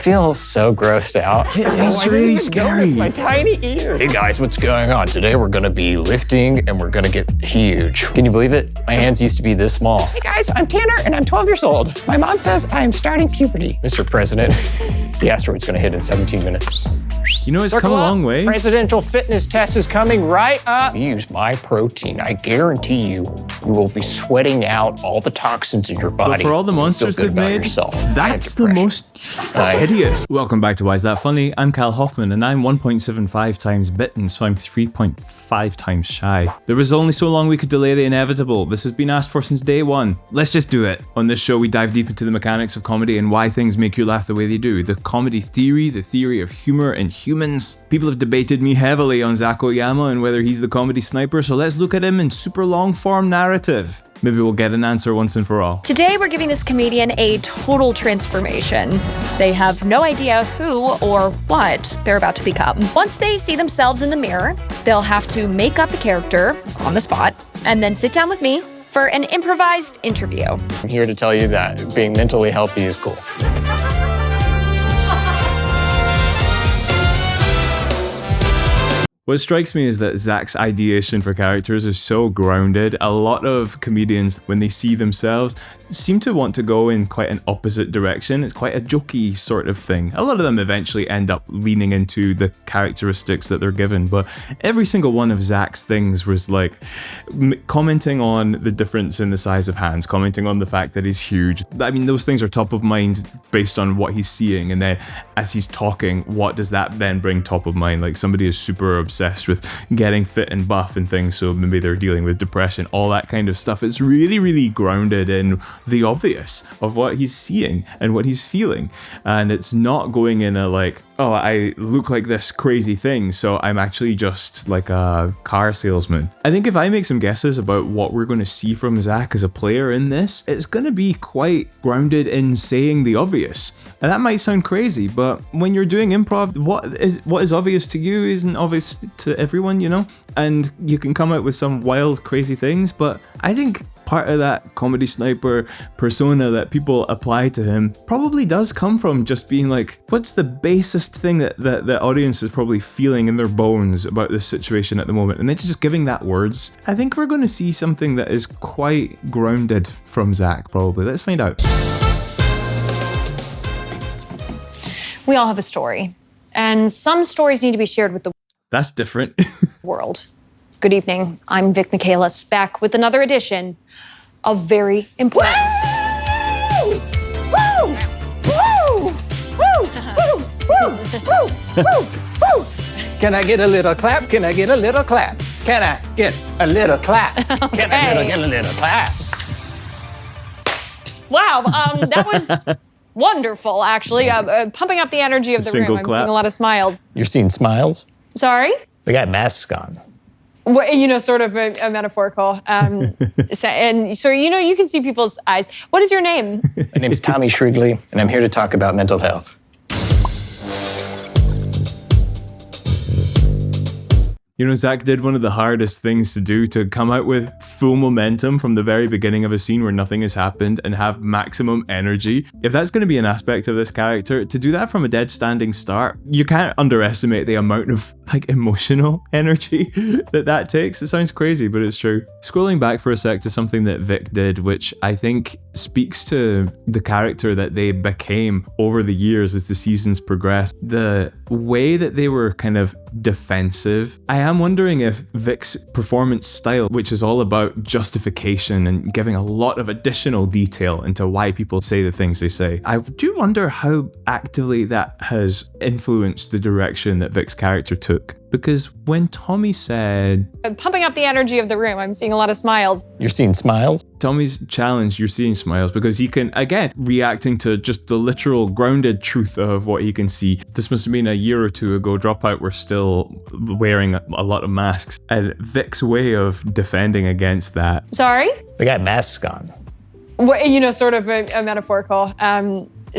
feel so grossed out. It's really scary. My tiny ear. Hey guys, what's going on? Today we're gonna be lifting and we're gonna get huge. Can you believe it? My hands used to be this small. Hey guys, I'm Tanner and I'm 12 years old. My mom says I'm starting puberty. Mr. President, the asteroid's gonna hit in 17 minutes. You know, it's come a long way. Presidential fitness test is coming right up. Use my protein. I guarantee you will be sweating out all the toxins in your body. But for all the monsters they've made, that's the most hideous. Welcome back to Why Is That Funny? I'm Cal Hoffman and I'm 1.75 times bitten, so I'm 3.5 times shy. There was only so long we could delay the inevitable. This has been asked for since day one. Let's just do it. On this show, we dive deep into the mechanics of comedy and why things make you laugh the way they do. The comedy theory, the theory of humor and humans. People have debated me heavily on Zac Oyama and whether he's the comedy sniper, so let's look at him in super long form narrative. Maybe we'll get an answer once and for all. Today we're giving this comedian a total transformation. They have no idea who or what they're about to become. Once they see themselves in the mirror, they'll have to make up a character on the spot and then sit down with me for an improvised interview. I'm here to tell you that being mentally healthy is cool. What strikes me is that Zac's ideation for characters is so grounded. A lot of comedians, when they see themselves, seem to want to go in quite an opposite direction. It's quite a jokey sort of thing. A lot of them eventually end up leaning into the characteristics that they're given, but every single one of Zac's things was like commenting on the difference in the size of hands, commenting on the fact that he's huge. I mean, those things are top of mind based on what he's seeing, and then as he's talking, what does that then bring top of mind? Like somebody is super obsessed with getting fit and buff and things, so maybe they're dealing with depression, all that kind of stuff. It's really, really grounded in the obvious of what he's seeing and what he's feeling, and it's not going in a like, oh, I look like this crazy thing, so I'm actually just like a car salesman. I think if I make some guesses about what we're going to see from Zac as a player in this, it's going to be quite grounded in saying the obvious. And that might sound crazy, but when you're doing improv, what is obvious to you isn't obvious to everyone, you know? And you can come out with some wild, crazy things, but I think part of that comedy sniper persona that people apply to him probably does come from just being like, what's the basest thing that the audience is probably feeling in their bones about this situation at the moment, and then just giving that words. I think we're going to see something that is quite grounded from Zac, probably. Let's find out. We all have a story, and some stories need to be shared with the That's different. world. Good evening, I'm Vic Michaelis, back with another edition of Very Important. Woo! Woo! Woo! Woo! Woo! Woo! Woo! Woo! Can I get a little clap? Can I get a little clap? Can I get a little clap? Can I get a little clap? Wow, that was wonderful, actually. Pumping up the energy of the room. I'm seeing a lot of smiles. You're seeing smiles? Sorry? They got masks on. Well, you know, sort of a metaphorical. And so, you know, you can see people's eyes. What is your name? My name's Tommy Shrigley, and I'm here to talk about mental health. You know, Zac did one of the hardest things to do, to come out with full momentum from the very beginning of a scene where nothing has happened and have maximum energy. If that's going to be an aspect of this character, to do that from a dead standing start, you can't underestimate the amount of like emotional energy that takes. It sounds crazy, but it's true. Scrolling back for a sec to something that Vic did, which I think speaks to the character that they became over the years as the seasons progressed. The way that they were kind of defensive. I am wondering if Vic's performance style, which is all about justification and giving a lot of additional detail into why people say the things they say, I do wonder how actively that has influenced the direction that Vic's character took. Because when Tommy said, Pumping up the energy of the room, I'm seeing a lot of smiles. You're seeing smiles? Tommy's challenge, you're seeing smiles, because he can, again, reacting to just the literal grounded truth of what he can see. This must have been a year or two ago. Dropout were still wearing a lot of masks. And Vic's way of defending against that. Sorry? They got masks on. Well, you know, sort of a metaphorical.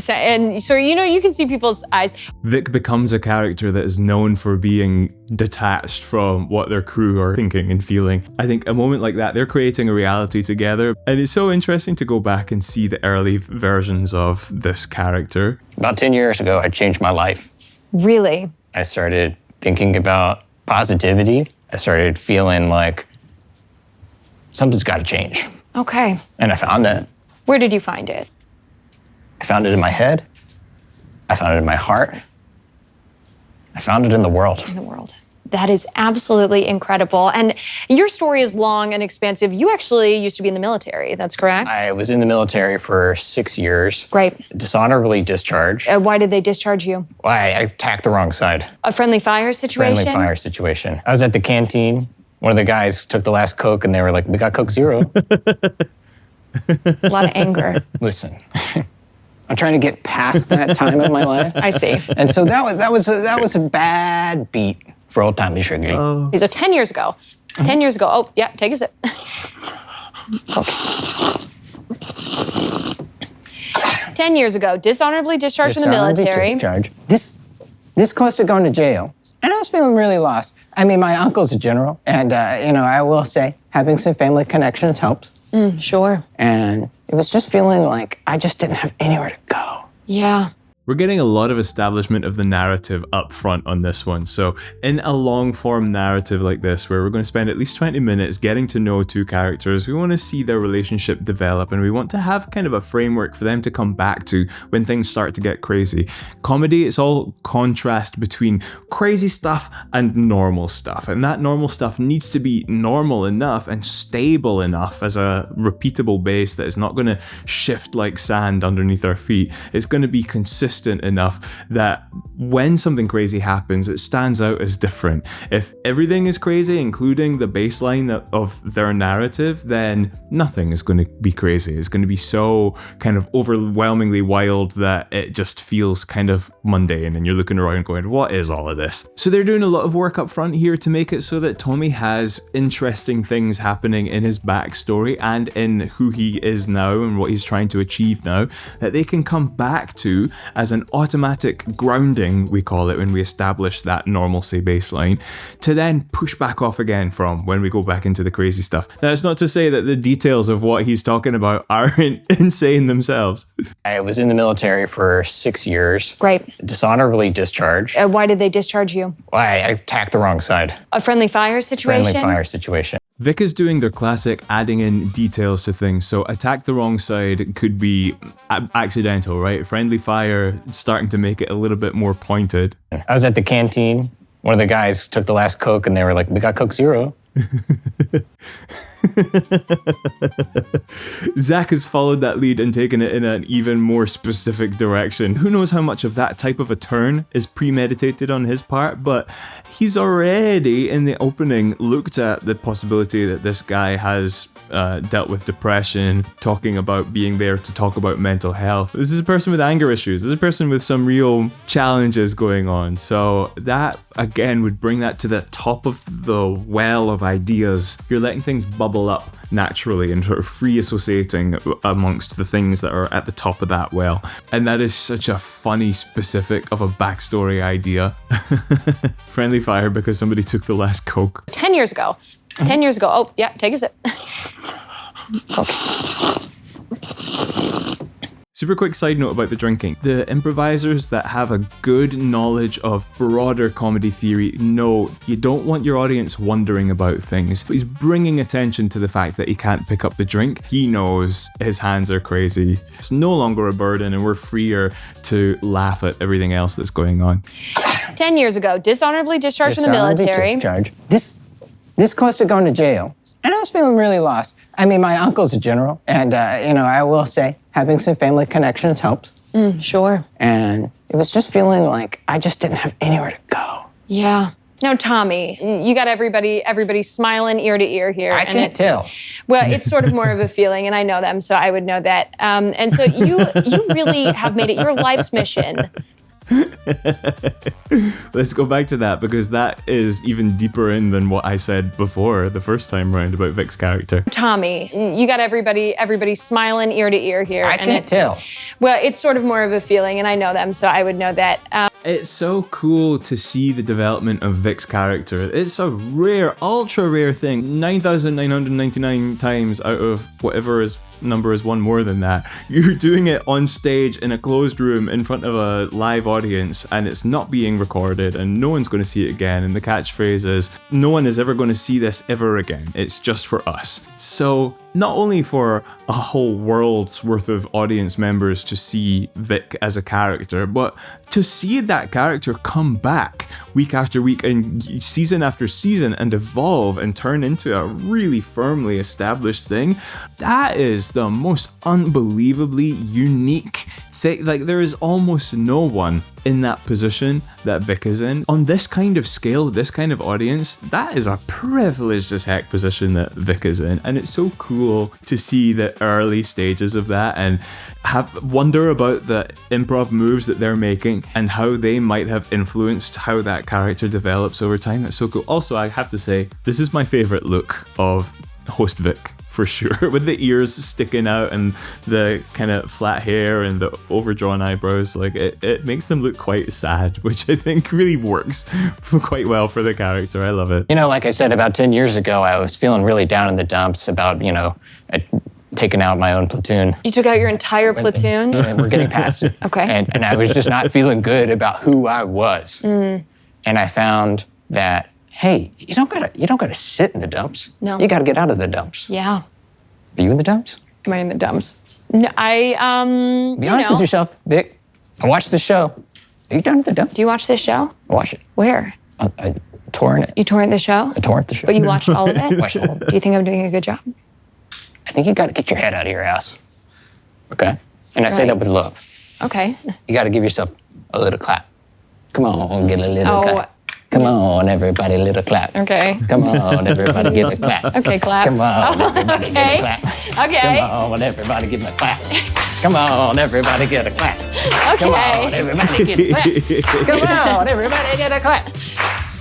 And so, you can see people's eyes. Vic becomes a character that is known for being detached from what their crew are thinking and feeling. I think a moment like that, they're creating a reality together. And it's so interesting to go back and see the early versions of this character. About 10 years ago, I changed my life. Really? I started thinking about positivity. I started feeling like something's got to change. Okay. And I found it. Where did you find it? I found it in my head. I found it in my heart. I found it in the world. In the world. That is absolutely incredible. And your story is long and expansive. You actually used to be in the military, that's correct? I was in the military for 6 years. Great. Dishonorably discharged. Why did they discharge you? I attacked the wrong side. A friendly fire situation? Friendly fire situation. I was at the canteen. One of the guys took the last Coke and they were like, "We got Coke Zero." A lot of anger. Listen, I'm trying to get past that time in my life. I see. And so that was a bad beat for old Tommy Sugar. Oh. So 10 years ago. 10 years ago. Oh, yeah, take a sip. Okay. 10 years ago, dishonorably discharged from the military. Discharged. This close to going to jail. And I was feeling really lost. I mean, my uncle's a general, and I will say having some family connections helps. Sure. And it was just feeling like I just didn't have anywhere to go. Yeah. We're getting a lot of establishment of the narrative up front on this one. So in a long form narrative like this, where we're going to spend at least 20 minutes getting to know two characters, we want to see their relationship develop, and we want to have kind of a framework for them to come back to when things start to get crazy. Comedy, it's all contrast between crazy stuff and normal stuff. And that normal stuff needs to be normal enough and stable enough as a repeatable base that is not going to shift like sand underneath our feet. It's going to be consistent enough that when something crazy happens, it stands out as different. If everything is crazy, including the baseline of their narrative, then nothing is going to be crazy. It's going to be so kind of overwhelmingly wild that it just feels kind of mundane, and you're looking around going, what is all of this? So they're doing a lot of work up front here to make it so that Tommy has interesting things happening in his backstory and in who he is now and what he's trying to achieve now, that they can come back to as an automatic grounding, we call it, when we establish that normalcy baseline, to then push back off again from when we go back into the crazy stuff. Now, it's not to say that the details of what he's talking about aren't insane themselves. I was in the military for 6 years. Great. Dishonorably discharged. Why did they discharge you? I attacked the wrong side. A friendly fire situation? Friendly fire situation. Vic is doing their classic adding in details to things. So attack the wrong side could be accidental, right? Friendly fire starting to make it a little bit more pointed. I was at the canteen. One of the guys took the last Coke and they were like, "We got Coke Zero." Zac has followed that lead and taken it in an even more specific direction. Who knows how much of that type of a turn is premeditated on his part, but he's already in the opening looked at the possibility that this guy has dealt with depression, talking about being there to talk about mental health. This is a person with anger issues. This is a person with some real challenges going on. So that, again, would bring that to the top of the well of ideas. You're letting things bubble up naturally and sort of free associating amongst the things that are at the top of that well. And that is such a funny specific of a backstory idea. Friendly fire because somebody took the last Coke. 10 years ago. 10 years ago. Oh, yeah, take a sip. Okay. Super quick side note about the drinking. The improvisers that have a good knowledge of broader comedy theory know you don't want your audience wondering about things. But he's bringing attention to the fact that he can't pick up the drink. He knows his hands are crazy. It's no longer a burden and we're freer to laugh at everything else that's going on. 10 years ago, dishonorably discharged from the military. Discharged. This close to going to jail. And I was feeling really lost. I mean, my uncle's a general, and I will say having some family connections helps. Sure. And it was just feeling like I just didn't have anywhere to go. Yeah. Now, Tommy, you got everybody smiling ear to ear here. I can't tell. Well, it's sort of more of a feeling, and I know them, so I would know that. And so you really have made it your life's mission Let's go back to that, because that is even deeper in than what I said before the first time round about Vic's character. Tommy, you got everybody smiling ear to ear here. I can't tell. Well, it's sort of more of a feeling, and I know them, so I would know that. It's so cool to see the development of Vic's character. It's a rare, ultra rare thing. 9,999 times out of whatever number is one more than that. You're doing it on stage in a closed room in front of a live audience, and it's not being recorded, and no one's going to see it again. And the catchphrase is, no one is ever going to see this ever again. It's just for us. So not only for a whole world's worth of audience members to see Vic as a character, but to see that character come back week after week and season after season and evolve and turn into a really firmly established thing, that is the most unbelievably unique thing. Like, there is almost no one in that position that Vic is in. On this kind of scale, this kind of audience, that is a privileged as heck position that Vic is in. And it's so cool to see the early stages of that and wonder about the improv moves that they're making and how they might have influenced how that character develops over time. That's so cool. Also, I have to say, this is my favorite look of host Vic. For sure, with the ears sticking out and the kind of flat hair and the overdrawn eyebrows, like it makes them look quite sad, which I think really works quite well for the character. I love it. You know, like I said, about 10 years ago, I was feeling really down in the dumps about, taking out my own platoon. You took out your entire platoon? And we're getting past it. Okay. And I was just not feeling good about who I was. And I found that, hey, you don't gotta sit in the dumps. No. You gotta get out of the dumps. Yeah. Are you in the dumps? Am I in the dumps? No, Be honest with yourself, Vic. I watched the show. Are you done with the dumps? Do you watch this show? I watched it. Where? I torrent it. You torrent the show? I torrent the show. But you watched all of it? Watched all of it. Do you think I'm doing a good job? I think you gotta get your head out of your ass. Okay? And I say Right. that with love. Okay. You gotta give yourself a little clap. Come on, get a little clap. Come on, everybody, little clap. Okay. Come on, everybody, give a clap. Okay, clap. Come on, everybody, give Okay. a clap. Okay. Come on, everybody, give a clap. Come on, everybody, get a clap. Come on, Okay. everybody, get a clap. Come on, everybody, get a clap.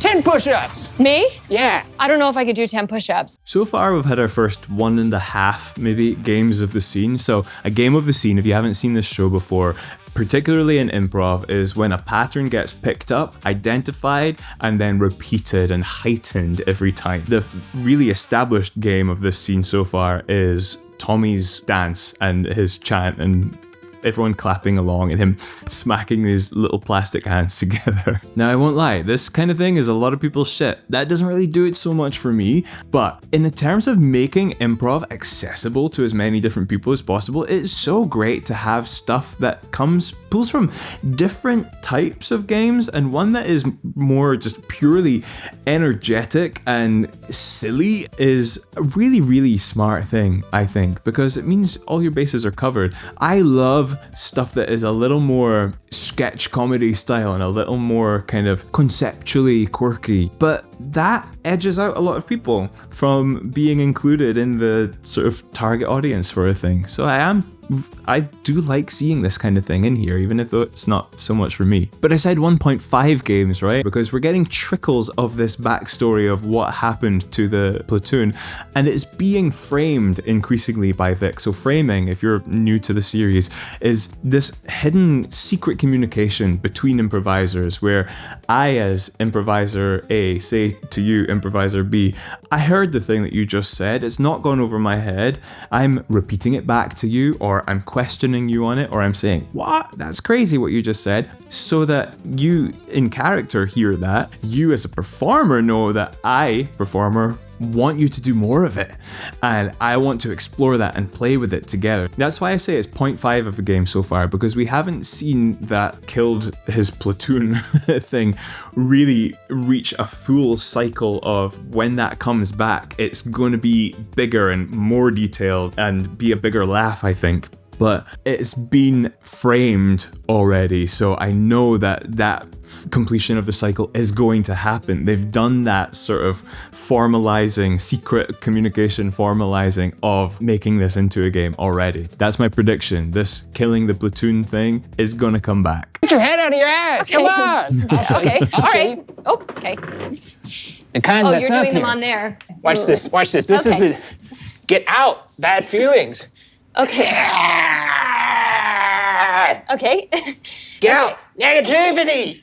10 push-ups. Me? Yeah. I don't know if I could do 10 push-ups. So far, we've had our first 1.5, maybe, games of the scene. So a game of the scene, if you haven't seen this show before, particularly in improv, is when a pattern gets picked up, identified, and then repeated and heightened every time. The really established game of this scene so far is Tommy's dance and his chant and everyone clapping along and him smacking his little plastic hands together. Now, I won't lie, this kind of thing is a lot of people's shit. That doesn't really do it so much for me, but in the terms of making improv accessible to as many different people as possible, it's so great to have stuff that pulls from different types of games, and one that is more just purely energetic and silly is a really, really smart thing, I think, because it means all your bases are covered. I love stuff that is a little more sketch comedy style and a little more kind of conceptually quirky, but that edges out a lot of people from being included in the sort of target audience for a thing. So I do like seeing this kind of thing in here, even if it's not so much for me. But I said 1.5 games, right? Because we're getting trickles of this backstory of what happened to the platoon, and it's being framed increasingly by Vic. So framing, if you're new to the series, is this hidden secret communication between improvisers where I, as improviser A, say to you, improviser B, I heard the thing that you just said, it's not gone over my head, I'm repeating it back to you, or I'm questioning you on it, or I'm saying, what? That's crazy what you just said. So that you in character hear that, you as a performer know that I, performer, want you to do more of it, and I want to explore that and play with it together. That's why I say it's 0.5 of a game so far, because we haven't seen that killed his platoon thing really reach a full cycle of when that comes back, it's going to be bigger and more detailed and be a bigger laugh, I think. But it's been framed already, so I know that completion of the cycle is going to happen. They've done that sort of formalizing, secret communication formalizing of making this into a game already. That's my prediction. This killing the platoon thing is gonna come back. Get your head out of your ass. Come on. Okay. All right. Oh, okay. The kind Oh, that's you're up doing them here. on there. Watch this. Watch this. This is Okay. the get out. Bad feelings. Okay. Okay. Get out. Negativity.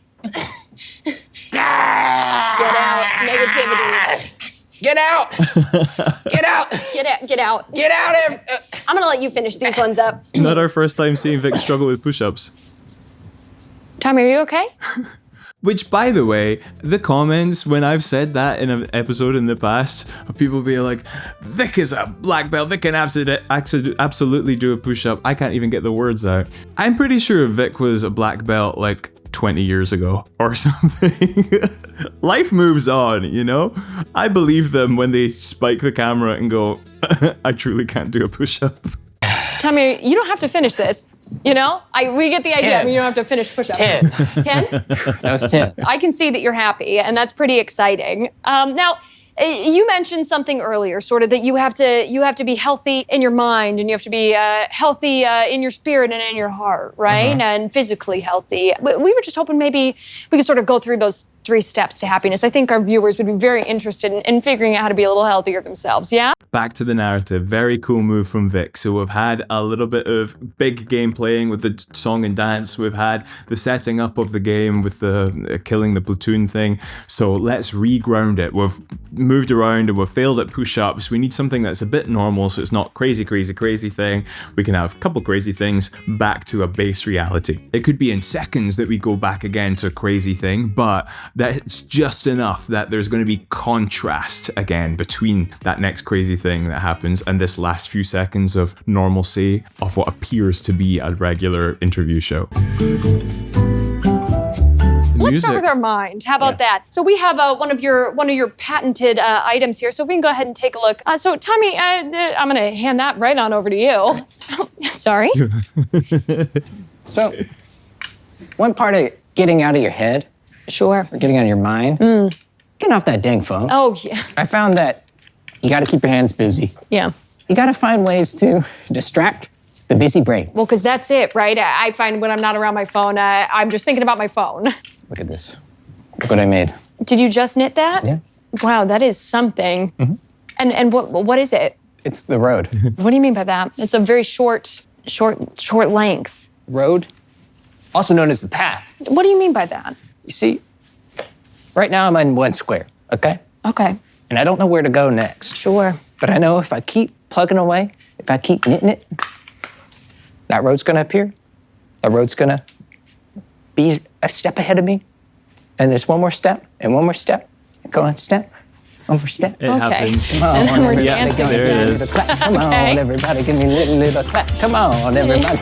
Get out. Negativity. Get out. Get out. Get out. Get out. Get out. I'm gonna let you finish these ones up. Not our first time seeing Vic struggle with push-ups. Tommy, are you okay? Which, by the way, the comments when I've said that in an episode in the past, of people being like, Vic is a black belt, Vic can absolutely do a push-up. I can't even get the words out. I'm pretty sure Vic was a black belt like 20 years ago or something. Life moves on, you know? I believe them when they spike the camera and go, I truly can't do a push-up. Tommy, you don't have to finish this. You know, we get the idea. 10. I mean, you don't have to finish push-ups. 10. 10? That was 10. I can see that you're happy, and that's pretty exciting. Now, you mentioned something earlier, sort of that you have to be healthy in your mind, and you have to be healthy in your spirit and in your heart, right? And physically healthy. We were just hoping maybe we could sort of go through those 3 steps to happiness. I think our viewers would be very interested in figuring out how to be a little healthier themselves. Yeah. Back to the narrative. Very cool move from Vic. So we've had a little bit of big game playing with the song and dance. We've had the setting up of the game with the killing the platoon thing. So let's reground it. We've moved around and we've failed at push-ups. We need something that's a bit normal, so it's not crazy thing. We can have a couple crazy things back to a base reality. It could be in seconds that we go back again to a crazy thing, but that's just enough that there's going to be contrast again between that next crazy thing that happens and this last few seconds of normalcy of what appears to be a regular interview show. Let's start with our mind. How about that? So we have one of your patented items here. So if we can go ahead and take a look. So Tommy, I'm going to hand that right on over to you. Sorry. So, one part of getting out of your head, Sure. or getting out of your mind, getting off that dang phone. Oh yeah. I found that you got to keep your hands busy. Yeah. You got to find ways to distract the busy brain. Well, because that's it, right? I find when I'm not around my phone, I'm just thinking about my phone. Look at this. Look what I made. Did you just knit that? Yeah. Wow, that is something. And what is it? It's the road. What do you mean by that? It's a very short length. Road, also known as the path. What do you mean by that? You see, right now I'm in one square, okay? Okay. And I don't know where to go next. Sure. But I know if I keep plugging away, if I keep knitting it, that road's gonna appear. That road's gonna be a step ahead of me. And there's one more step, and one more step. Go on, step, one more step. It happens. Come on, And then we're everybody, dancing give me a again. little clap. Come Okay. on, everybody, give me a little clap. Come on, everybody.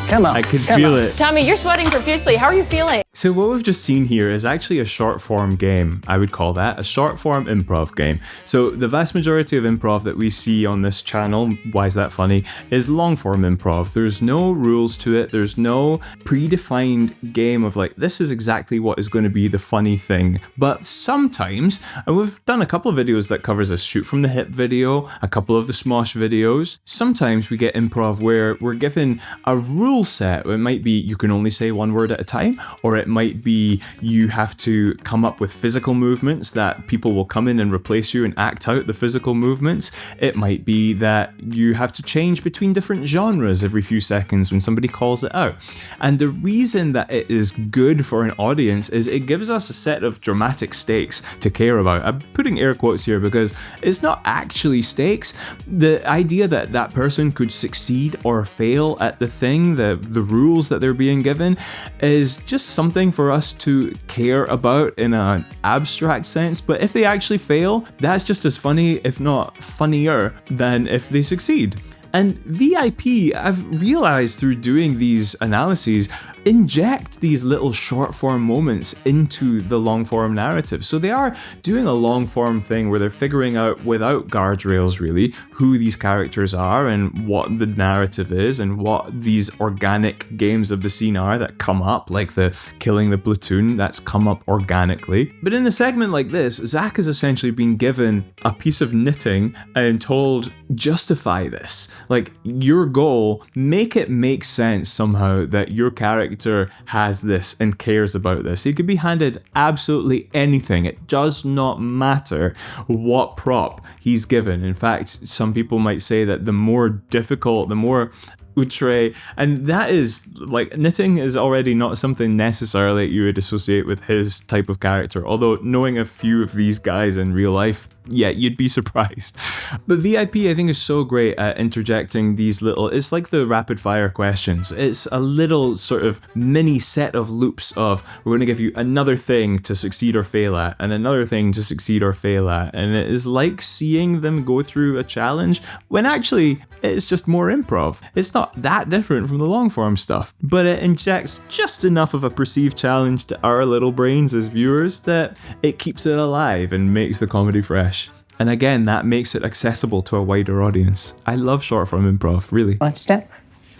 Come on. I could come feel on. it. Tommy, you're sweating profusely. How are you feeling? So what we've just seen here is actually a short form game. I would call that a short form improv game. So the vast majority of improv that we see on this channel, why is that funny, is long form improv. There's no rules to it. There's no predefined game of like, this is exactly what is going to be the funny thing. But sometimes, and we've done a couple of videos that covers a shoot from the hip video, a couple of the Smosh videos. Sometimes we get improv where we're given a rule set. It might be you can only say one word at a time, or it might be you have to come up with physical movements that people will come in and replace you and act out the physical movements. It might be that you have to change between different genres every few seconds when somebody calls it out. And the reason that it is good for an audience is it gives us a set of dramatic stakes to care about. I'm putting air quotes here because it's not actually stakes. The idea that that person could succeed or fail at the thing, the rules that they're being given, is just something for us to care about in an abstract sense. But if they actually fail, that's just as funny, if not funnier, than if they succeed. And VIP, I've realized through doing these analyses, inject these little short form moments into the long form narrative. So they are doing a long form thing where they're figuring out, without guardrails really, who these characters are and what the narrative is and what these organic games of the scene are that come up, like the killing the platoon, that's come up organically. But in a segment like this, Zac has essentially been given a piece of knitting and told, justify this. Like, your goal, make it make sense somehow that your character has this and cares about this. He could be handed absolutely anything. It does not matter what prop he's given. In fact, some people might say that the more difficult, the more outre, and that is like, knitting is already not something necessarily you would associate with his type of character, although knowing a few of these guys in real life, yeah, you'd be surprised. But VIP, I think, is so great at interjecting these little, it's like the rapid fire questions. It's a little sort of mini set of loops of, we're going to give you another thing to succeed or fail at, and another thing to succeed or fail at. And it is like seeing them go through a challenge when actually it's just more improv. It's not that different from the long form stuff, but it injects just enough of a perceived challenge to our little brains as viewers that it keeps it alive and makes the comedy fresh. And again, that makes it accessible to a wider audience. I love short form improv, really. One step,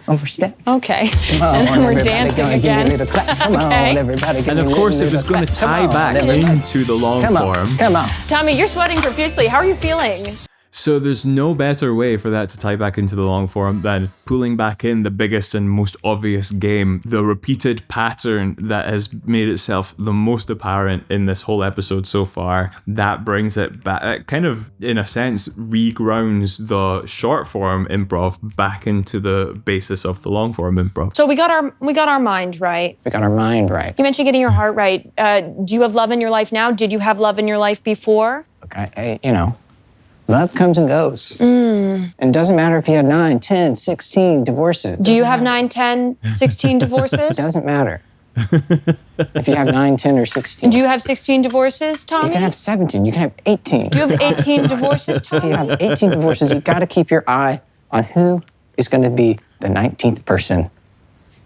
overstep. Okay. Come on, And then we're everybody, dancing gonna give again. you a little clap. Come Okay. on, everybody. give And of me a course, if little it's going to clap. tie Come on, back everybody. into the long Come form, on, come on. Tommy, you're sweating profusely. How are you feeling? so there's no better way for that to tie back into the long form than pulling back in the biggest and most obvious game, the repeated pattern that has made itself the most apparent in this whole episode so far. That brings it back, it kind of, in a sense, regrounds the short form improv back into the basis of the long form improv. So we got our mind right. We got our mind right. You mentioned getting your heart right. Do you have love in your life now? Did you have love in your life before? Okay, you know, love comes and goes. And it doesn't matter if you had 9, 10, 16 divorces. Do you have 9, 10, 16 It divorces? doesn't matter. If you have 9, 10, or 16. Do you have 16 divorces, Tommy? You can have 17, you can have 18. Do you have 18 divorces, If you Tommy? have 18 divorces, you've got to keep your eye on who is going to be the 19th person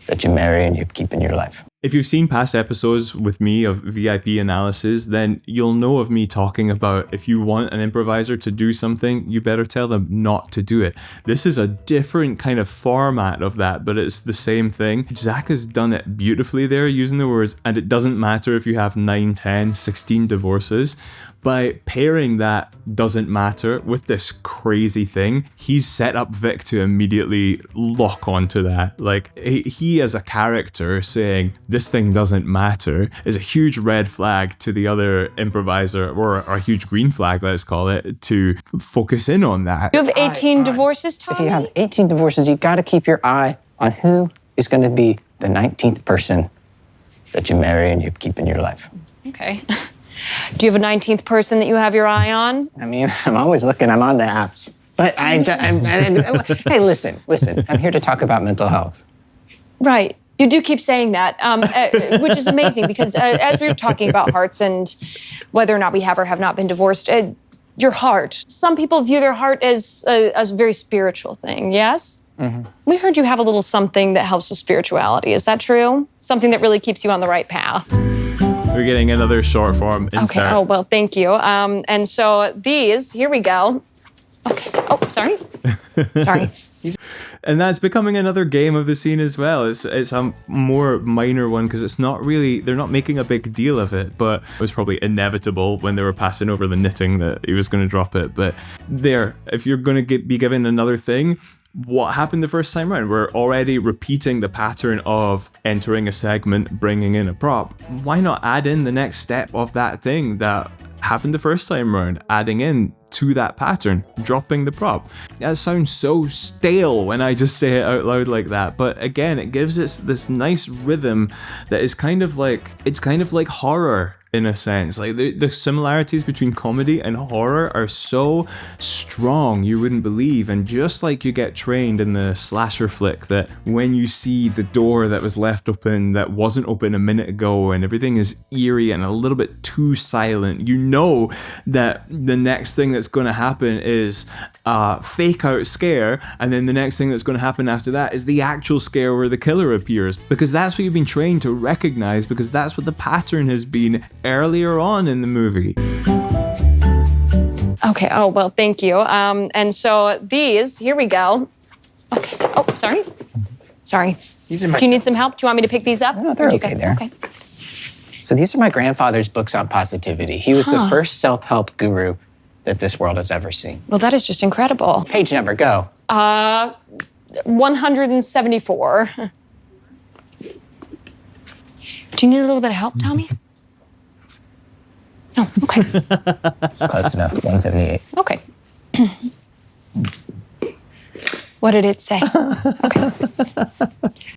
that you marry and you keep in your life. If you've seen past episodes with me of VIP analysis, then you'll know of me talking about if you want an improviser to do something, you better tell them not to do it. This is a different kind of format of that, but it's the same thing. Zac has done it beautifully there, using the words, and it doesn't matter if you have 9, 10, 16 divorces. By pairing that doesn't matter with this crazy thing, he's set up Vic to immediately lock onto that. Like, he as a character saying, this thing doesn't matter, is a huge red flag to the other improviser, or a huge green flag, let's call it, to focus in on that. You have 18 divorces, Tommy? If you have 18 divorces, you've got to keep your eye on who is going to be the 19th person that you marry and you keep in your life. Okay. Do you have a 19th person that you have your eye on? I mean, I'm always looking, I'm on the apps. But hey, listen, I'm here to talk about mental health. Right. You do keep saying that, which is amazing because as we were talking about hearts and whether or not we have or have not been divorced, your heart. Some people view their heart as a very spiritual thing, yes? Mm-hmm. We heard you have a little something that helps with spirituality. Is that true? Something that really keeps you on the right path? We're getting another short form insert. Okay, oh, well, thank you. And so these, here we go. Okay, oh, sorry. Sorry. And that's becoming another game of the scene as well. It's a more minor one because it's not really, they're not making a big deal of it, but it was probably inevitable when they were passing over the knitting that he was going to drop it. But there, if you're going to be given another thing, what happened the first time around? We're already repeating the pattern of entering a segment, bringing in a prop. Why not add in the next step of that thing that happened the first time around, adding in to that pattern, dropping the prop? That sounds so stale when I just say it out loud like that, but again, it gives us this nice rhythm that is kind of like, it's kind of like horror. in a sense. Like the similarities between comedy and horror are so strong you wouldn't believe. And just like you get trained in the slasher flick that when you see the door that was left open that wasn't open a minute ago and everything is eerie and a little bit too silent, you know that the next thing that's going to happen is a fake out scare, and then the next thing that's going to happen after that is the actual scare where the killer appears, because that's what you've been trained to recognize, because that's what the pattern has been earlier on in the movie. Okay. Oh, well, thank you. And so these, here we go. Okay. Oh, sorry. Sorry. These are my Do you need some help? Do you want me to pick these up? No, they're Or do you okay got- there. Okay. So these are my grandfather's books on positivity. He was the first self-help guru that this world has ever seen. Well, that is just incredible. Page number, go. 174. Do you need a little bit of help, Tommy? Oh, okay. It's close enough, 178. Okay. What did it say? Okay.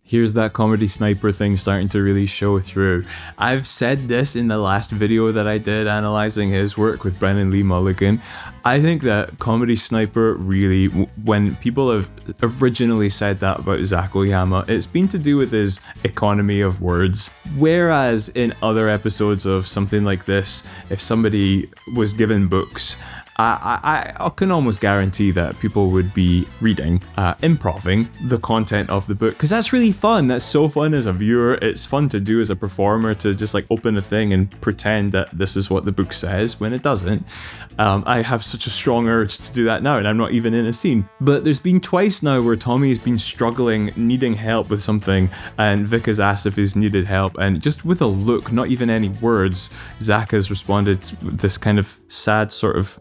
Here's that comedy sniper thing starting to really show through. I've said this in the last video that I did analyzing his work with Brennan Lee Mulligan. I think that comedy sniper really, when people have originally said that about Zac Oyama, it's been to do with his economy of words. Whereas in other episodes of something like this, if somebody was given books, I can almost guarantee that people would be reading, improving the content of the book, because that's really fun. That's so fun as a viewer. It's fun to do as a performer, to just like open a thing and pretend that this is what the book says when it doesn't. I have such a strong urge to do that now, and I'm not even in a scene. But there's been twice now where Tommy has been struggling, needing help with something, and Vic has asked if he's needed help, and just with a look, not even any words, Zac has responded with this kind of sad sort of,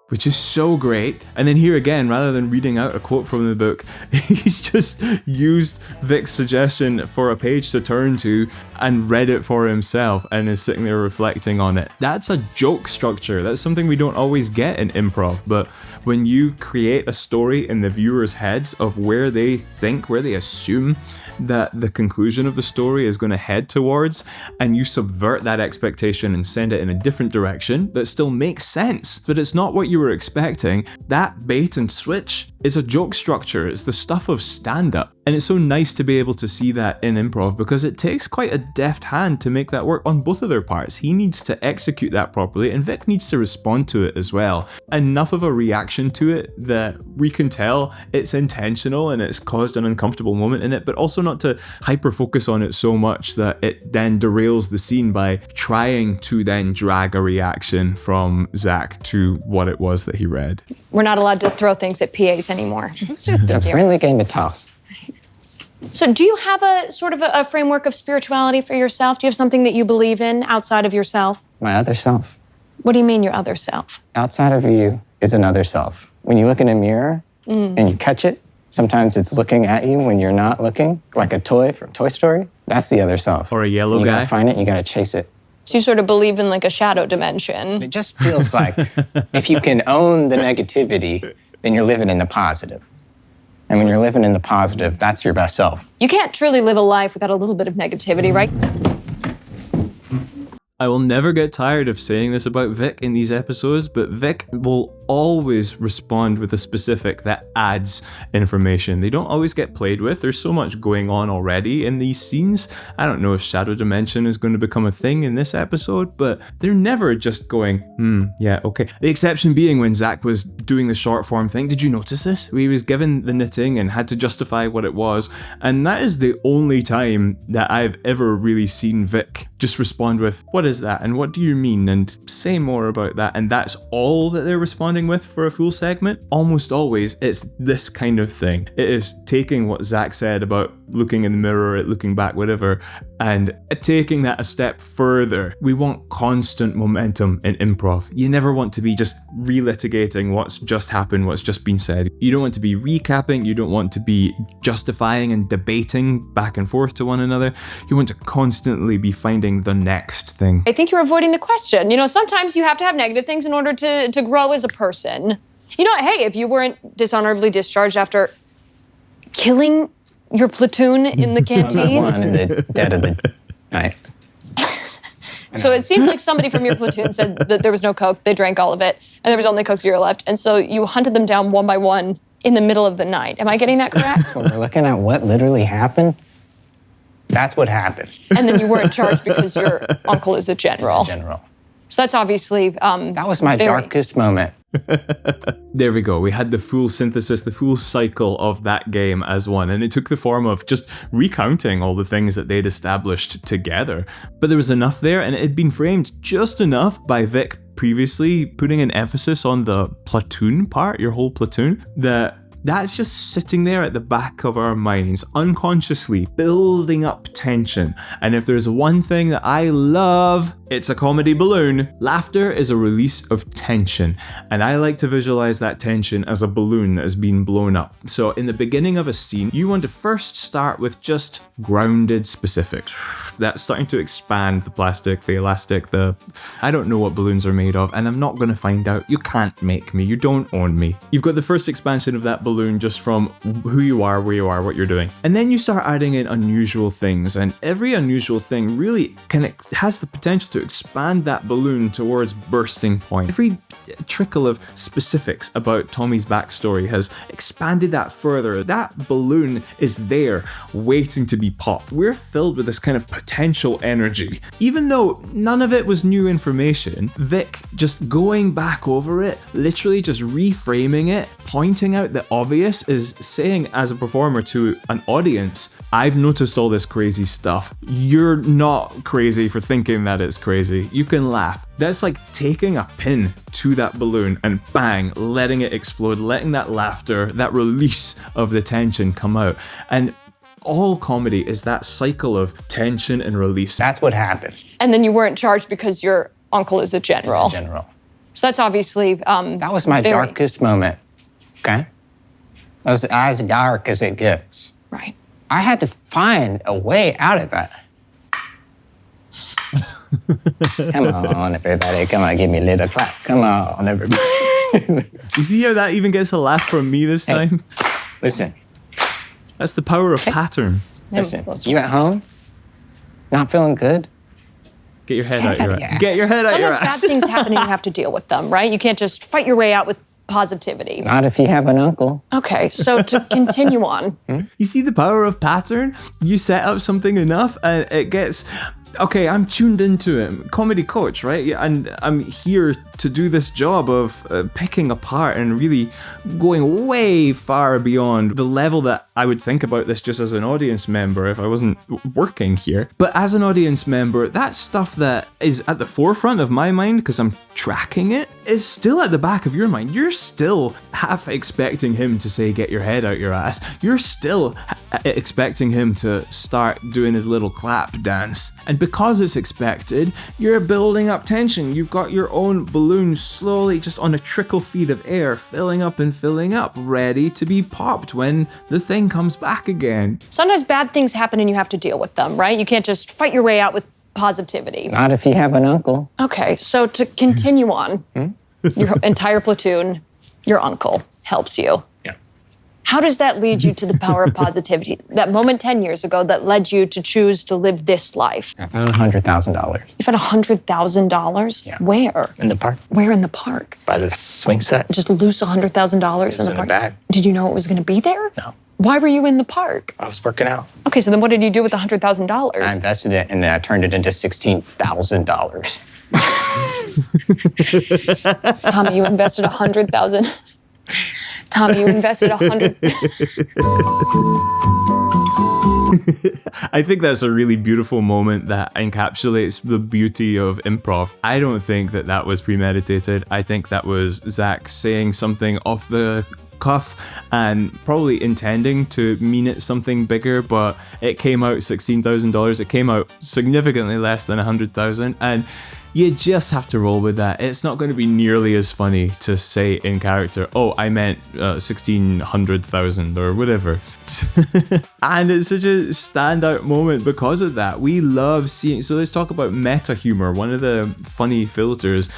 which is so great. And then here again, rather than reading out a quote from the book, he's just used Vic's suggestion for a page to turn to and read it for himself and is sitting there reflecting on it. That's a joke structure. That's something we don't always get in improv, but when you create a story in the viewer's heads of where they think, where they assume that the conclusion of the story is going to head towards, and you subvert that expectation and send it in a different direction that still makes sense, but it's not what you were expecting, that bait and switch is a joke structure. It's the stuff of stand-up. And it's so nice to be able to see that in improv, because it takes quite a deft hand to make that work on both of their parts. He needs to execute that properly, and Vic needs to respond to it as well. Enough of a reaction to it that we can tell it's intentional and it's caused an uncomfortable moment in it, but also not to hyper-focus on it so much that it then derails the scene by trying to then drag a reaction from Zac to what it was that he read. We're not allowed to throw things at PAs anymore. It's just a friendly game of toss. So do you have a sort of a framework of spirituality for yourself? Do you have something that you believe in outside of yourself? My other self. What do you mean your other self? Outside of you is another self. When you look in a mirror and you catch it, sometimes it's looking at you when you're not looking, like a toy from Toy Story. That's the other self. Or a yellow you guy. You gotta find it, you gotta chase it. So you sort of believe in like a shadow dimension. It just feels like if you can own the negativity, then you're living in the positive. And when you're living in the positive, that's your best self. You can't truly live a life without a little bit of negativity, right? I will never get tired of saying this about Vic in these episodes, but Vic will always respond with a specific that adds information. They don't always get played with. There's so much going on already in these scenes. I don't know if Shadow Dimension is going to become a thing in this episode, but they're never just going, yeah, okay. The exception being when Zac was doing the short form thing. Did you notice this? He was given the knitting and had to justify what it was. And that is the only time that I've ever really seen Vic just respond with, what is that? And what do you mean? And say more about that. And that's all that they're responding with for a full segment. Almost always it's this kind of thing. It is taking what Zac said about looking in the mirror, looking back, whatever, and taking that a step further. We want constant momentum in improv. You never want to be just relitigating what's just happened, what's just been said. You don't want to be recapping. You don't want to be justifying and debating back and forth to one another. You want to constantly be finding the next thing. I think you're avoiding the question. You know, sometimes you have to have negative things in order to grow as a person. You know, hey, if you weren't dishonorably discharged after killing your platoon in the canteen. One in the dead of the night. So it seems like somebody from your platoon said that there was no Coke, they drank all of it, and there was only Coke Zero left. And so you hunted them down one by one in the middle of the night. Am I getting that correct? When we're looking at what literally happened, that's what happened. And then you weren't charged because your uncle is a general. General. So that's obviously That was my darkest moment. There we go. We had the full synthesis, the full cycle of that game as one. And it took the form of just recounting all the things that they'd established together. But there was enough there, and it had been framed just enough by Vic previously, putting an emphasis on the platoon part, your whole platoon, that's just sitting there at the back of our minds, unconsciously building up tension. And if there's one thing that I love, it's a comedy balloon. Laughter is a release of tension. And I like to visualize that tension as a balloon that has been blown up. So in the beginning of a scene, you want to first start with just grounded specifics. That's starting to expand the plastic, the elastic, I don't know what balloons are made of, and I'm not going to find out. You can't make me. You don't own me. You've got the first expansion of that balloon just from who you are, where you are, what you're doing. And then you start adding in unusual things, and every unusual thing really has the potential to expand that balloon towards bursting point. Every trickle of specifics about Tommy's backstory has expanded that further. That balloon is there, waiting to be popped. We're filled with this kind of potential energy. Even though none of it was new information, Vic just going back over it, literally just reframing it, pointing out the obvious, is saying as a performer to an audience, I've noticed all this crazy stuff. You're not crazy for thinking that it's crazy. You can laugh. That's like taking a pin to that balloon and bang, letting it explode, letting that laughter, that release of the tension come out. And all comedy is that cycle of tension and release. That's what happened. And then you weren't charged because your uncle is a general. General. So that's obviously That was my darkest moment. Okay? That was as dark as it gets. Right. I had to find a way out of that. Come on, everybody. Come on, give me a little clap. Come on, everybody. You see how that even gets a laugh from me this time? Listen. That's the power of pattern. Listen. You at home? Not feeling good? Get your head out your ass. Get your head out your Sometimes ass. bad things happen and you have to deal with them, right? You can't just fight your way out with positivity. Not if you have an uncle. Okay, so to continue on. You see the power of pattern? You set up something enough and it gets... Okay, I'm tuned into it. Comedy coach, right? Yeah, and I'm here to do this job of picking apart and really going way far beyond the level that I would think about this just as an audience member if I wasn't working here. But as an audience member, that stuff that is at the forefront of my mind because I'm tracking it is still at the back of your mind. You're still half expecting him to say, get your head out your ass. You're still expecting him to start doing his little clap dance. And because it's expected, you're building up tension. You've got your own balloon slowly just on a trickle feed of air, filling up and filling up, ready to be popped when the thing comes back again. Sometimes bad things happen and you have to deal with them, right? You can't just fight your way out with positivity. Not if you have an uncle. Okay, so to continue on, your entire platoon, your uncle helps you. Yeah. How does that lead you to the power of positivity? That moment 10 years ago that led you to choose to live this life. I found $100,000 You found $100,000? Yeah. Where? in the park Where in the park? by the swing set. Just lose $100,000 in the in the park? bag. Did you know it was going to be there? No. Why were you in the park? I was working out. Okay, so then what did you do with the I $100,000? invested it and then I turned it into $16,000. Tommy, you invested 100,000. Tommy, you invested 100. I think that's a really beautiful moment that encapsulates the beauty of improv. I don't think that was premeditated. I think that was Zac saying something off the cuff and probably intending to mean it something bigger, but it came out $16,000. It came out significantly less than 100,000, and you just have to roll with that. It's not going to be nearly as funny to say in character, oh, I meant 1,600,000 or whatever. And it's such a standout moment because of that. We love seeing, so let's talk about meta humor, one of the funny filters.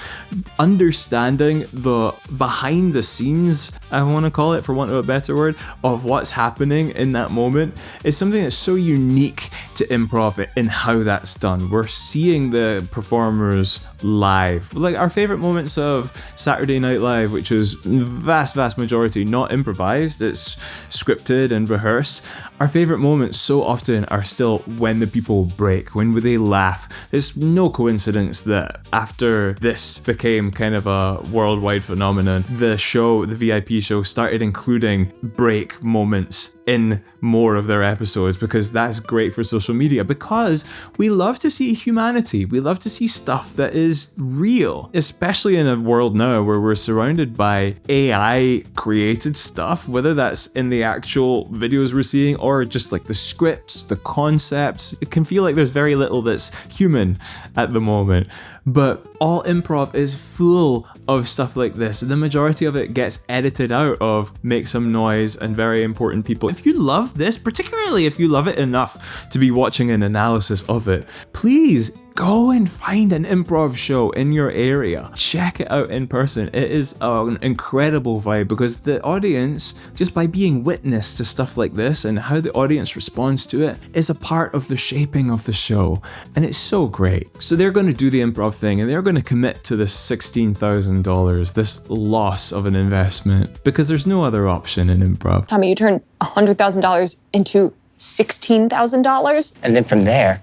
Understanding the behind the scenes, I want to call it for want of a better word, of what's happening in that moment is something that's so unique to improv in how that's done. We're seeing the performers live. Like our favorite moments of Saturday Night Live, which is vast majority not improvised, it's scripted and rehearsed. Our favorite moments so often are still when the people break, when they laugh. It's no coincidence that after this became kind of a worldwide phenomenon, the show, the VIP show, started including break moments in more of their episodes, because that's great for social media, because we love to see humanity. We love to see stuff that is real, especially in a world now where we're surrounded by AI created stuff, whether that's in the actual videos we're seeing or just like the scripts, the concepts. It can feel like there's very little that's human at the moment, but all improv is full of stuff like this. The majority of it gets edited out of Make Some Noise and Very Important People. If you love this, particularly if you love it enough to be watching an analysis of it, please go and find an improv show in your area. Check it out in person. It is an incredible vibe, because the audience, just by being witness to stuff like this and how the audience responds to it, is a part of the shaping of the show. And it's so great. So they're going to do the improv thing and they're going to commit to this $16,000, this loss of an investment, because there's no other option in improv. Tommy, you turned $100,000 into $16,000? And then from there,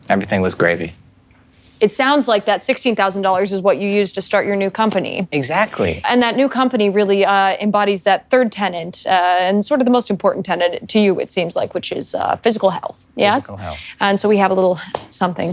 everything was gravy. It sounds like that $16,000 is what you used to start your new company. Exactly. And that new company really embodies that third tenet, and sort of the most important tenet to you, it seems like, which is physical health. Yes? Physical health. And so we have a little something.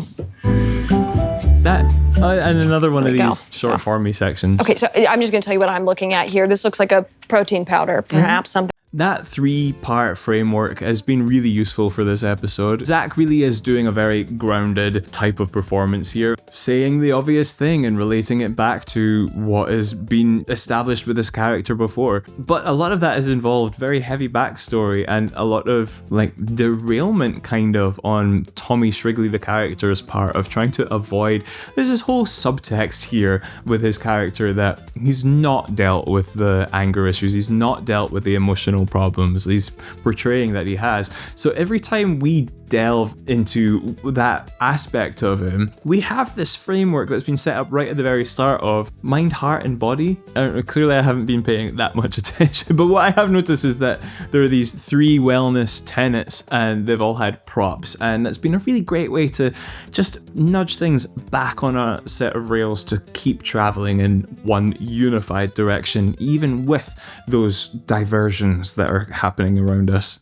That and another one of There we these go. short formy sections. Okay, so I'm just going to tell you what I'm looking at here. This looks like a protein powder, perhaps something. That 3-part framework has been really useful for this episode. Zac really is doing a very grounded type of performance here, saying the obvious thing and relating it back to what has been established with this character before. But a lot of that has involved very heavy backstory and a lot of like derailment kind of on Tommy Shrigley, the character's part, of trying to avoid. There's this whole subtext here with his character that he's not dealt with the anger issues, he's not dealt with the emotional problems he's portraying that he has. So every time we delve into that aspect of him, we have this framework that's been set up right at the very start of mind, heart, and body. Clearly I haven't been paying that much attention, but what I have noticed is that there are these 3 wellness tenets and they've all had props, and that's been a really great way to just nudge things back on a set of rails to keep traveling in one unified direction, even with those diversions that are happening around us.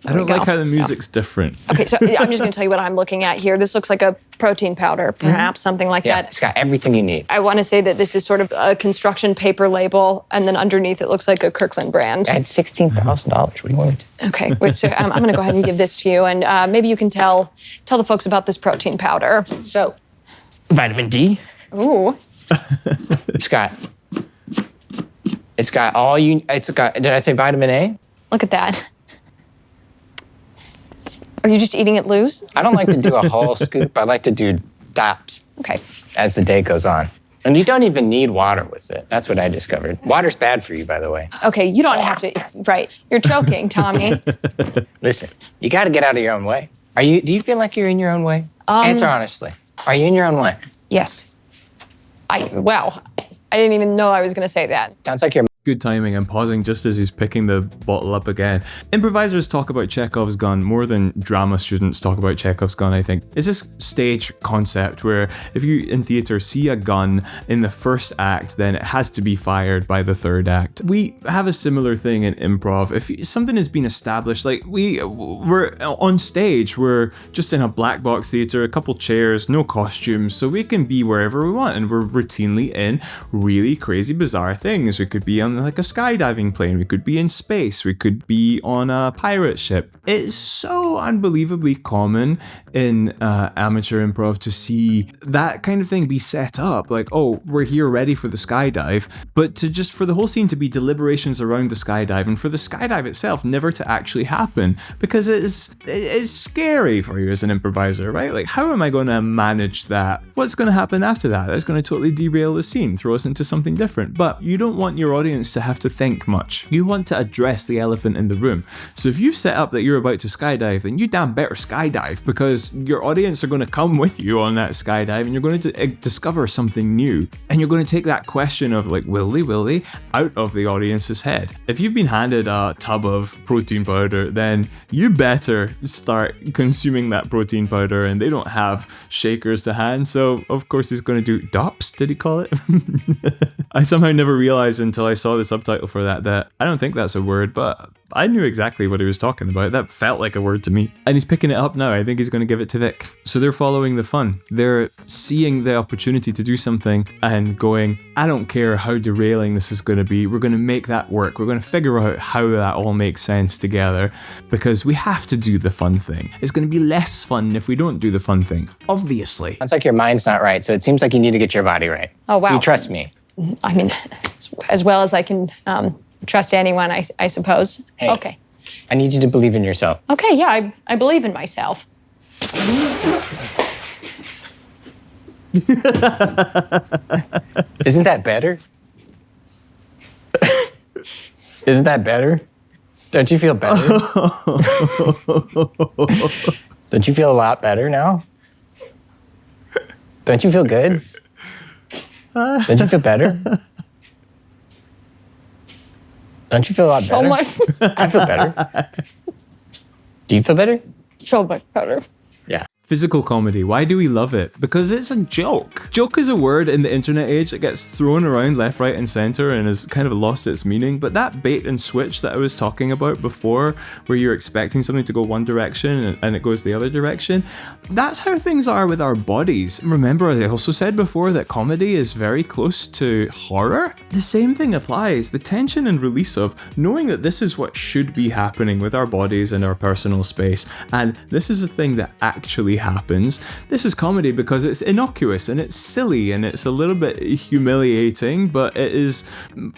I don't like how the music's different. Okay, so I'm just going to tell you what I'm looking at here. This looks like a protein powder, perhaps, something like Yeah, that. it's got everything you need. I want to say that this is sort of a construction paper label, and then underneath it looks like a Kirkland brand. I had $16,000. What do you want me to do? Okay, wait, so I'm going to go ahead and give this to you, and maybe you can tell the folks about this protein powder. So, vitamin D. Ooh. It's got all you. It's got. Did I say vitamin A? Look at that. Are you just eating it loose? I don't like to do a whole scoop. I like to do dots Okay. as the day goes on. And you don't even need water with it. That's what I discovered. Water's bad for you, by the way. Okay, you don't have to. Right. You're choking, Tommy. Listen, you got to get out of your own way. Do you feel like you're in your own way? Answer honestly. Are you in your own way? Yes. Wow. I didn't even know I was going to say that. Sounds like you're. Good timing. I'm pausing just as he's picking the bottle up again. Improvisers talk about Chekhov's gun more than drama students talk about Chekhov's gun, I think. It's this stage concept where if you in theatre see a gun in the first act, then it has to be fired by the third act. We have a similar thing in improv. If something has been established, like we're on stage, we're just in a black box theatre, a couple chairs, no costumes, so we can be wherever we want, and we're routinely in really crazy, bizarre things. We could be on on like a skydiving plane. We could be in space. We could be on a pirate ship. It's so unbelievably common in amateur improv to see that kind of thing be set up. Like, oh, we're here ready for the skydive, but to just for the whole scene to be deliberations around the skydive, and for the skydive itself never to actually happen, because it's scary for you as an improviser, right? Like, how am I going to manage that? What's going to happen after that? That's going to totally derail the scene, throw us into something different. But you don't want your audience to have to think much. You want to address the elephant in the room. So if you've set up that you're about to skydive, then you damn better skydive, because your audience are going to come with you on that skydive, and you're going to discover something new. And you're going to take that question of like, will they, out of the audience's head. If you've been handed a tub of protein powder, then you better start consuming that protein powder, and they don't have shakers to hand. So of course he's going to do DOPS, did he call it? I somehow never realized until I saw the subtitle for that I don't think that's a word, but I knew exactly what he was talking about. That felt like a word to me. And he's picking it up now. I think he's going to give it to Vic. So they're following the fun. They're seeing the opportunity to do something and going, I don't care how derailing this is going to be. We're going to make that work. We're going to figure out how that all makes sense together, because we have to do the fun thing. It's going to be less fun if we don't do the fun thing, obviously. It's like your mind's not right, so it seems like you need to get your body right. Oh, wow. You trust me. I mean, as well as I can trust anyone, I suppose. Hey, okay. I need you to believe in yourself. Okay, yeah, I believe in myself. Isn't that better? Isn't that better? Don't you feel better? Don't you feel a lot better now? Don't you feel good? Don't you feel better? Don't you feel a lot better? Oh my! I feel better. Do you feel better? So much better. Yeah. Physical comedy, why do we love it? Because it's a joke. Joke is a word in the internet age that gets thrown around left, right, and center and has kind of lost its meaning. But that bait and switch that I was talking about before, where you're expecting something to go one direction and it goes the other direction, that's how things are with our bodies. Remember, I also said before that comedy is very close to horror. The same thing applies. The tension and release of knowing that this is what should be happening with our bodies and our personal space, and this is a thing that actually happens. This is comedy because it's innocuous and it's silly and it's a little bit humiliating, but it is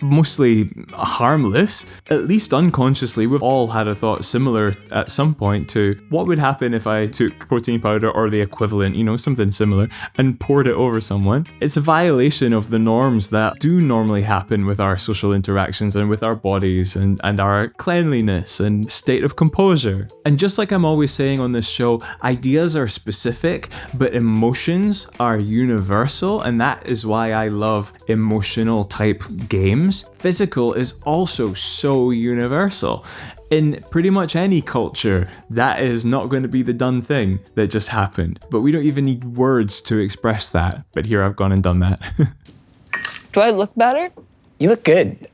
mostly harmless. At least unconsciously, we've all had a thought similar at some point to what would happen if I took protein powder or the equivalent, something similar, and poured it over someone. It's a violation of the norms that do normally happen with our social interactions and with our bodies and our cleanliness and state of composure. And just like I'm always saying on this show, ideas are specific, but emotions are universal, and that is why I love emotional type games. Physical is also so universal. In pretty much any culture, that is not going to be the done thing that just happened. But we don't even need words to express that. But here I've gone and done that. Do I look better? You look good.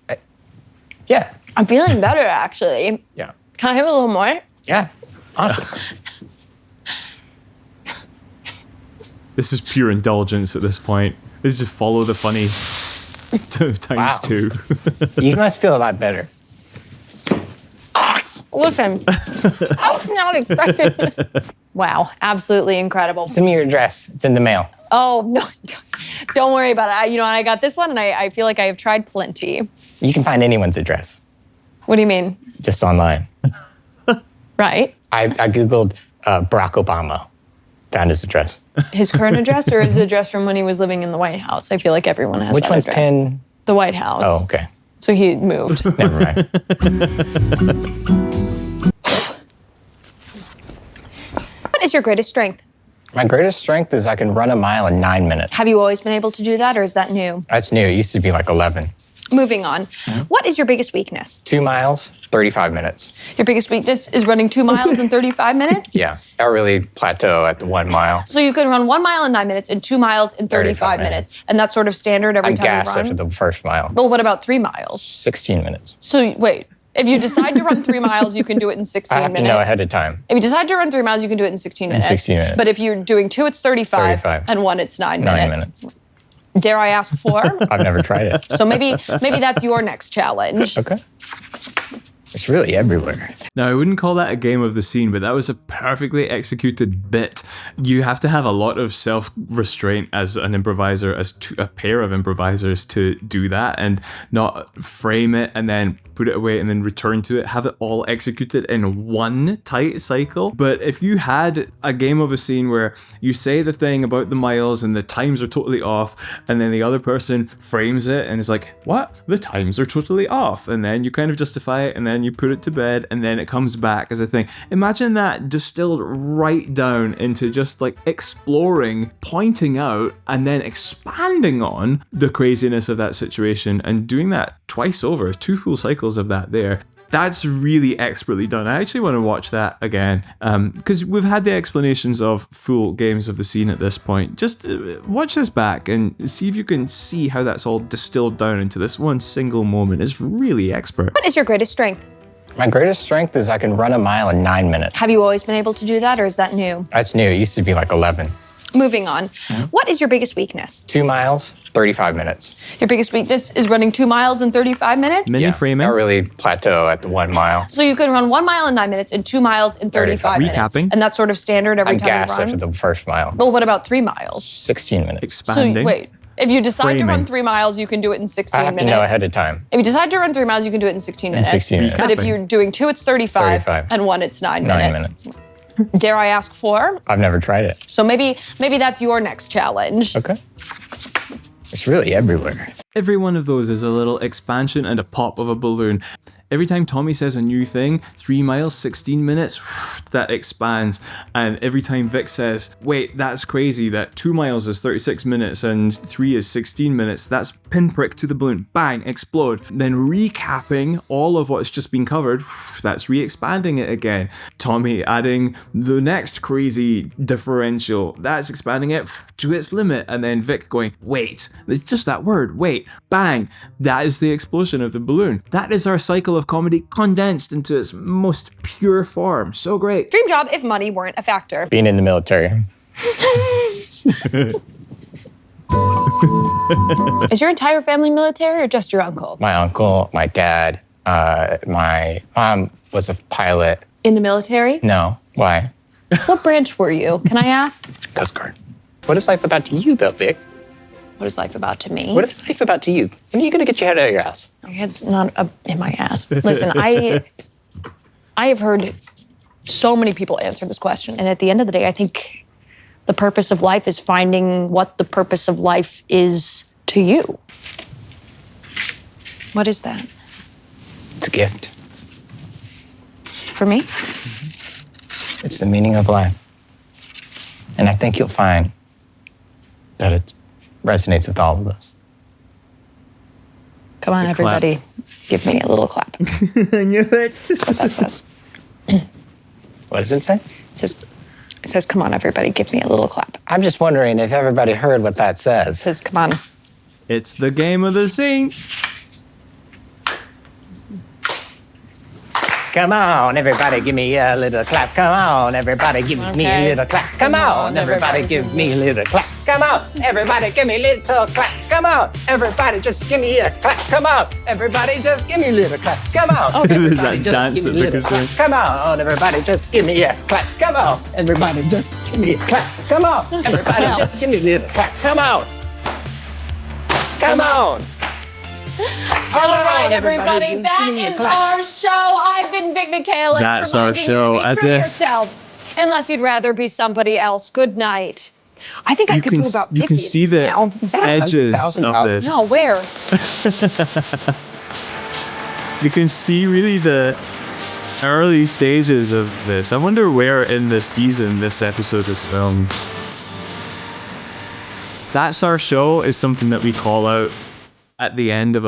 Yeah. I'm feeling better, actually. Yeah. Can I have a little more? Yeah. Awesome. This is pure indulgence at this point. This is just follow the funny times two. You must feel a lot better. Listen, I was not expecting it. Wow, absolutely incredible. Send me your address. It's in the mail. Oh, no, don't worry about it. I got this one, and I feel like I have tried plenty. You can find anyone's address. What do you mean? Just online. Right. I Googled Barack Obama. Found his address. His current address or his address from when he was living in the White House? I feel like everyone has Which that one's address. pinned? The White House. Oh, okay. So he moved. Never mind. What is your greatest strength? My greatest strength is I can run a mile in 9 minutes. Have you always been able to do that, or is that new? That's new. It used to be like 11. Moving on. What is your biggest weakness? 2 miles, 35 minutes. Your biggest weakness is running 2 miles in 35 minutes? Yeah. I really plateau at the 1 mile. So you can run 1 mile in 9 minutes and 2 miles in 35 minutes. And that's sort of standard every I time you gassed run? after the first mile. Well, what about 3 miles? 16 minutes. So wait, if you decide to run 3 miles, you can do it in 16 I have minutes. to know ahead of time. If you decide to run 3 miles, you can do it in 16 minutes. 16 minutes. But if you're doing 2, it's 35. 35. And 1, it's 9 9 minutes. minutes. Dare I ask for? I've never tried it. So maybe that's your next challenge. Okay. It's really everywhere. Now, I wouldn't call that a game of the scene, but that was a perfectly executed bit. You have to have a lot of self-restraint as an improviser, as a pair of improvisers to do that and not frame it and then put it away and then return to it, have it all executed in one tight cycle. But if you had a game of a scene where you say the thing about the miles and the times are totally off, and then the other person frames it and is like, what? The times are totally off. And then you kind of justify it and then you put it to bed and then it comes back as a thing. Imagine that distilled right down into just like exploring, pointing out, and then expanding on the craziness of that situation and doing that twice over, 2 full cycles of that there. That's really expertly done. I actually want to watch that again because we've had the explanations of full games of the scene at this point. Just watch this back and see if you can see how that's all distilled down into this one single moment. It's really expert. What is your greatest strength? My greatest strength is I can run a mile in 9 minutes. Have you always been able to do that, or is that new? That's new. It used to be like 11. Moving on. What is your biggest weakness? 2 miles, 35 minutes. Your biggest weakness is running 2 miles in 35 minutes? Mini framing. I really plateau at the 1 mile. So you can run 1 mile in 9 minutes and 2 miles in 35 minutes. Recapping. And that's sort of standard every I time you gassed run? after the first mile. Well, what about 3 miles? 16 minutes. Expanding. So wait, if you decide to run Framing. 3 miles, you can do it in 16 I have minutes. to know ahead of time. If you decide to run 3 miles, you can do it in 16 minutes. 16 minutes. But if Recapping. you're doing 2, it's 35, 35. and 1, it's 9 9 minutes. minutes. Dare I ask for? I've never tried it. So maybe that's your next challenge. Okay. It's really everywhere. Every one of those is a little expansion and a pop of a balloon. Every time Tommy says a new thing, 3 miles, 16 minutes, that expands. And every time Vic says, wait, that's crazy, that 2 miles is 36 minutes and 3 is 16 minutes, that's pinprick to the balloon, bang, explode. Then recapping all of what's just been covered, that's re-expanding it again. Tommy adding the next crazy differential, that's expanding it to its limit. And then Vic going, wait, it's just that word, wait, bang. That is the explosion of the balloon. That is our cycle of comedy condensed into its most pure form. So great. Dream job if money weren't a factor. Being in the military. Is your entire family military or just your uncle? My uncle, my dad, my mom was a pilot. In the military? No. Why? What branch were you? Can I ask? Coast Guard. What is life about to you, though, Vic? What is life about to me? What is life about to you? When are you going to get your head out of your ass? My head's not in my ass. Listen, I have heard so many people answer this question. And at the end of the day, I think the purpose of life is finding what the purpose of life is to you. What is that? It's a gift. For me? It's the meaning of life. And I think you'll find that it resonates with all of us. Come on, clap. everybody. Give me a little clap. I knew it. That's what that says. What does it say? It says, come on, everybody. Give me a little clap. I'm just wondering if everybody heard what that It says. says, come on. It's the game of the scene. Come on, everybody, give me a little clap. Come on, everybody, give me a little clap. Come on, everybody, give me a little clap. Come on, everybody, give me a little clap. Come on, everybody, just give me a clap. Come on, everybody, just give me a little clap. Come on, There's everybody, that just dance give that me a Vic is little doing. clap. Come on, everybody, just give me a clap. Come on, everybody, just give me a clap. Come on, everybody, just give me a little clap. Come on. Come on. All right, everybody, that is our show. I've been Vic Michaelis. That's our reminding show, you to be as true to if- yourself, unless you'd rather be somebody else. Good night. I think I could do about 50 you can see the now. edges of this. No, where? You can see really the early stages of this. I wonder where in the season this episode is filmed. That's our show is something that we call out at the end of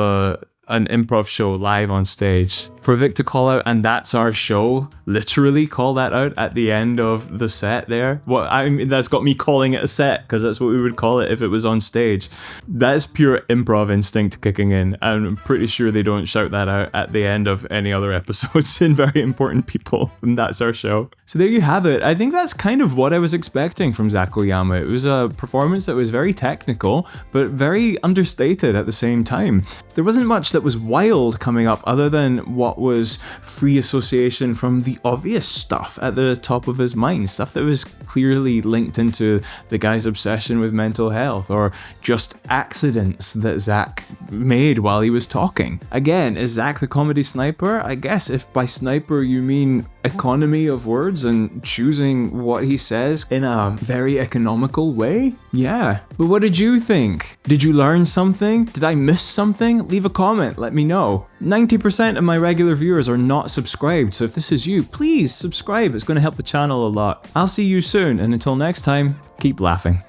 an improv show live on stage. for Vic to call out, and that's our show. Literally call that out at the end of the set there. Well, I mean, that's got me calling it a set, because that's what we would call it if it was on stage. That's pure improv instinct kicking in. I'm pretty sure they don't shout that out at the end of any other episodes in Very Important People, and that's our show. So there you have it. I think that's kind of what I was expecting from Zac Oyama. It was a performance that was very technical, but very understated at the same time. There wasn't much that was wild coming up other than what was free association from the obvious stuff at the top of his mind, stuff that was clearly linked into the guy's obsession with mental health, or just accidents that Zac made while he was talking. Again, is Zac the comedy sniper? I guess if by sniper you mean economy of words and choosing what he says in a very economical way? Yeah. But what did you think? Did you learn something? Did I miss something? Leave a comment, let me know. 90% of my regular viewers are not subscribed, so if this is you, please subscribe. It's going to help the channel a lot. I'll see you soon, and until next time, keep laughing.